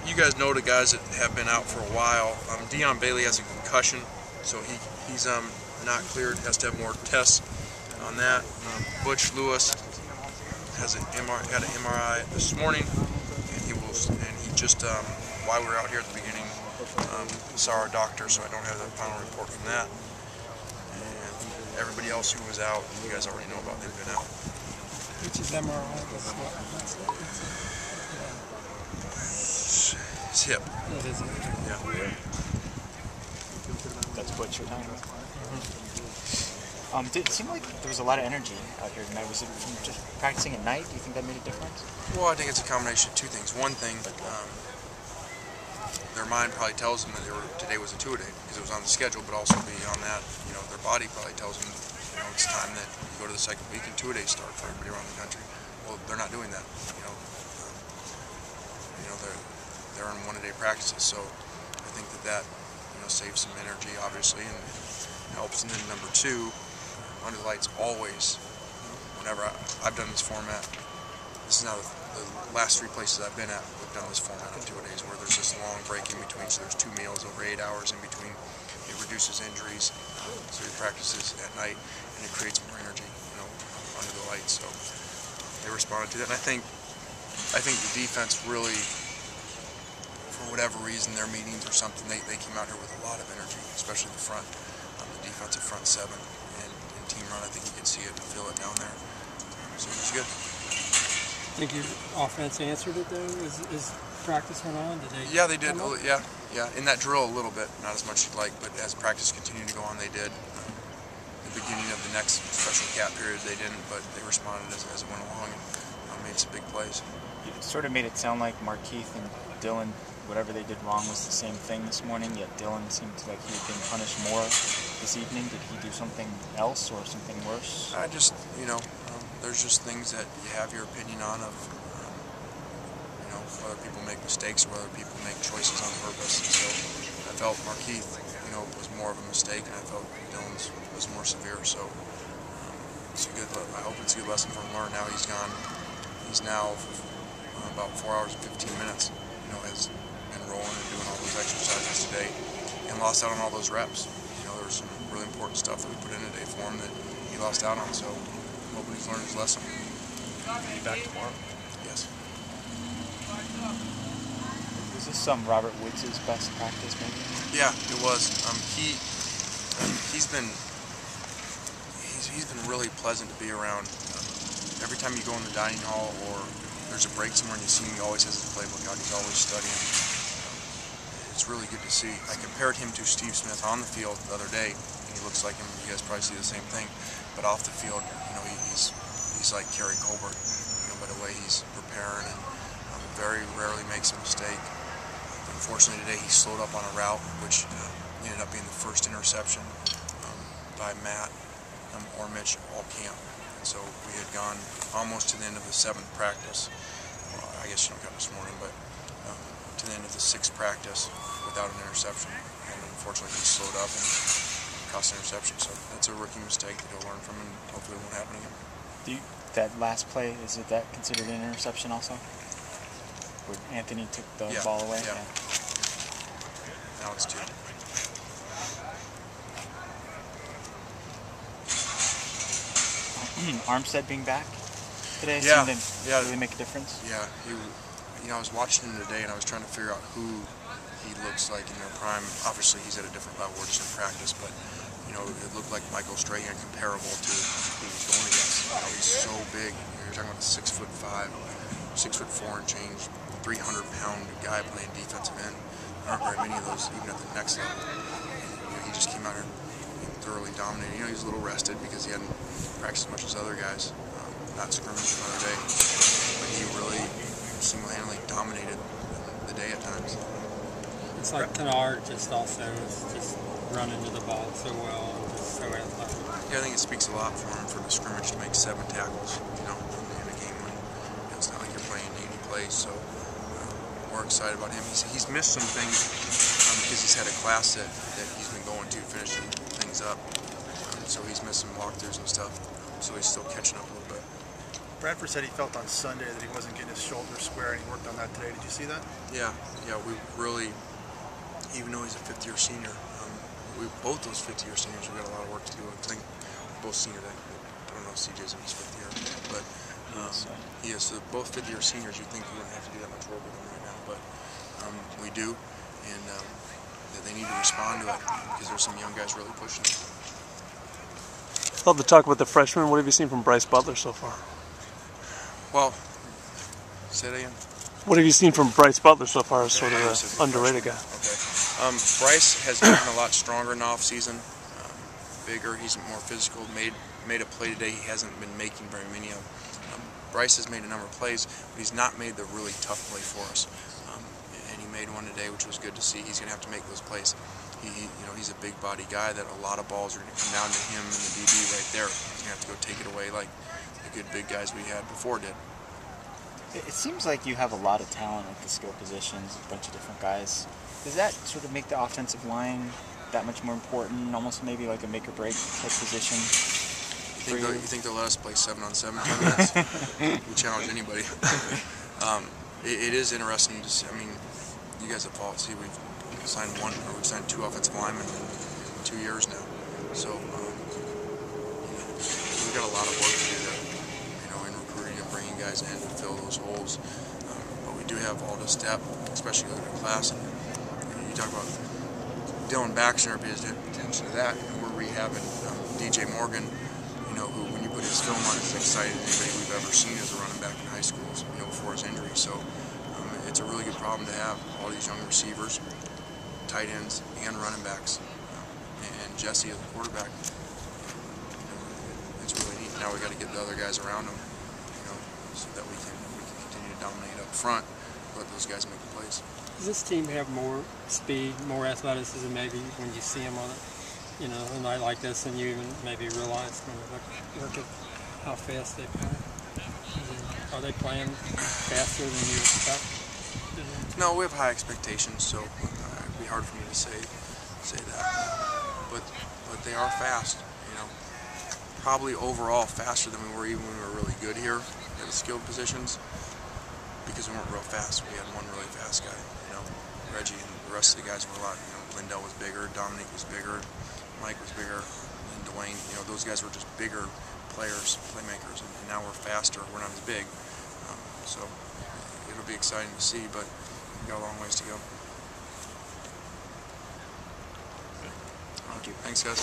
you guys know the guys that have been out for a while. Dion Bailey has a concussion, so he's not cleared. Has to have more tests on that. Butch Lewis had an MRI this morning, and he just while we were out here at the beginning saw our doctor, so I don't have the final report from that. And everybody else who was out, you guys already know about. They've been out. Which is MRI? His hip. It is. Yeah. That's what you're talking about. It seemed like there was a lot of energy out here tonight. Was it from just practicing at night? Do you think that made a difference? Well, I think it's a combination of two things. One thing, their mind probably tells them that today was a two-a-day because it was on the schedule, but also beyond that, their body probably tells them, it's time that you go to the second week and two-a-days start for everybody around the country. Well, they're not doing that. They're on one-a-day practices, so I think that saves some energy, obviously, and helps. And then number two, under the lights always, whenever I've done this format, this is now the last 3 places I've been at, we've done this format of 2-a-days where there's this long break in between, so there's 2 meals over 8 hours in between. It reduces injuries, so he practices at night, and it creates more energy, under the lights. So they responded to that, and I think the defense really, for whatever reason, their meetings or something, they came out here with a lot of energy, especially the front, the defensive front 7, and team run. I think you can see it and feel it down there. So it was good. Think your offense answered it though? As practice went on, did they? Yeah, they did. Yeah. In that drill, a little bit, not as much as you'd like, but as practice continued to go on, they did. The beginning of the next special cap period, they didn't, but they responded as it went along and made some big plays. You sort of made it sound like Markeith and Dylan, whatever they did wrong was the same thing this morning, yet Dylan seemed like he had been punished more this evening. Did he do something else or something worse? I just, there's just things that you have your opinion on of, whether people make mistakes or whether people make choices on purpose. And so I felt Markeith, was more of a mistake, and I felt Dylan's was more severe. So it's a good. I hope it's a good lesson for him to learn. Now he's gone. He's now about 4 hours and 15 minutes. Has been rolling and doing all those exercises today, and lost out on all those reps. There was some really important stuff that we put in today for him that he lost out on. So I'm hoping he's learned his lesson. Be back tomorrow. Yes. Was this Robert Woods' best practice, maybe? Yeah, it was. He's been really pleasant to be around. Every time you go in the dining hall or there's a break somewhere and you see him, he always has his playbook out. He's always studying. It's really good to see. I compared him to Steve Smith on the field the other day, and he looks like him. You guys probably see the same thing. But off the field, he's like Kerry Colbert, by the way he's preparing, and very rarely makes a mistake. Unfortunately today he slowed up on a route, which ended up being the first interception by Matt or Mitch all camp. And so we had gone almost to the end of the 7th practice. Well, I guess you don't count this morning, but to the end of the 6th practice without an interception. And unfortunately he slowed up and cost an interception. So that's a rookie mistake that he'll learn from, and hopefully it won't happen again. That last play, is that considered an interception also? Where Anthony took the ball away? Yeah. Now it's 2. Armstead being back today seemed to really make a difference? Yeah, I was watching him today and I was trying to figure out who he looks like in their prime. Obviously he's at a different level, we're just in practice, but it looked like Michael Strahan comparable to who he's going against. He's so big. You're talking about a 6'5", 6'4" and change, 300-pound guy playing defensive end. There aren't very many of those even at the next level. And, he just came out here and thoroughly dominated. He's a little rested because he hadn't practiced as much as other guys. Not scrimmaged another day, but he really single-handedly dominated the day at times. It's like Kennard just running to the ball so well and just so athletic. Yeah, I think it speaks a lot for him for the scrimmage to make 7 tackles, in a game when it's not like you're playing 80 plays. So we're excited about him. He's missed some things because he's had a class that he's been going to finishing things up. So he's missed some walkthroughs and stuff. So he's still catching up a little bit. Bradford said he felt on Sunday that he wasn't getting his shoulder square, and he worked on that today. Did you see that? Yeah, we really, even though he's a fifth-year senior, both those fifth-year seniors, we got a lot of work to do. I think both seniors. I don't know if CJ's in his fifth year, but he is. So both fifth-year seniors, you think you wouldn't have to do that much work with them right now, but we do, and they need to respond to it because there's some young guys really pushing it. Love to talk about the freshmen. What have you seen from Bryce Butler so far? Well, say that again. What have you seen from Bryce Butler so far as sort of an underrated guy? Okay. Bryce has gotten a lot stronger in the offseason, bigger, he's more physical, made a play today he hasn't been making very many of. Bryce has made a number of plays, but he's not made the really tough play for us. And he made one today, which was good to see. He's going to have to make those plays. He's a big body guy that a lot of balls are going to come down to him and the DB right there. He's going to have to go take it away like the good big guys we had before did. It seems like you have a lot of talent at the skill positions, a bunch of different guys. Does that sort of make the offensive line that much more important, almost maybe like a make-or-break type position? You think they'll let us play 7-on-7 tournaments? We challenge anybody. It is interesting to see. I mean, you guys have followed. See, we've signed two offensive linemen in 2 years now. So we've got a lot of work to do there. In recruiting and bringing guys in to fill those holes. But we do have all this depth, especially looking at class. And you talk about Dylan Baxter, pays attention to that, and we're rehabbing DJ Morgan. Who, when you put his film on, is excited anybody we've ever seen as a running back in high school, before his injury. So it's a really good problem to have, all these young receivers, tight ends, and running backs. And Jesse as a quarterback, it's really neat. Now we got to get the other guys around him, so that we can continue to dominate up front, let those guys make the plays. Does this team have more speed, more athleticism maybe when you see them on it? A night like this, and you even maybe realize when you look at how fast they play. Are they playing faster than you expect? No, we have high expectations, so it'd be hard for me to say that. But they are fast. Probably overall faster than we were even when we were really good here at the skilled positions, because we weren't real fast. We had one really fast guy, Reggie, and the rest of the guys were a lot. Lindell was bigger, Dominique was bigger, Mike was bigger, and Dwayne. Those guys were just bigger players, playmakers, and now we're faster. We're not as big, so it'll be exciting to see. But we've got a long ways to go. Thank you. Thanks, guys.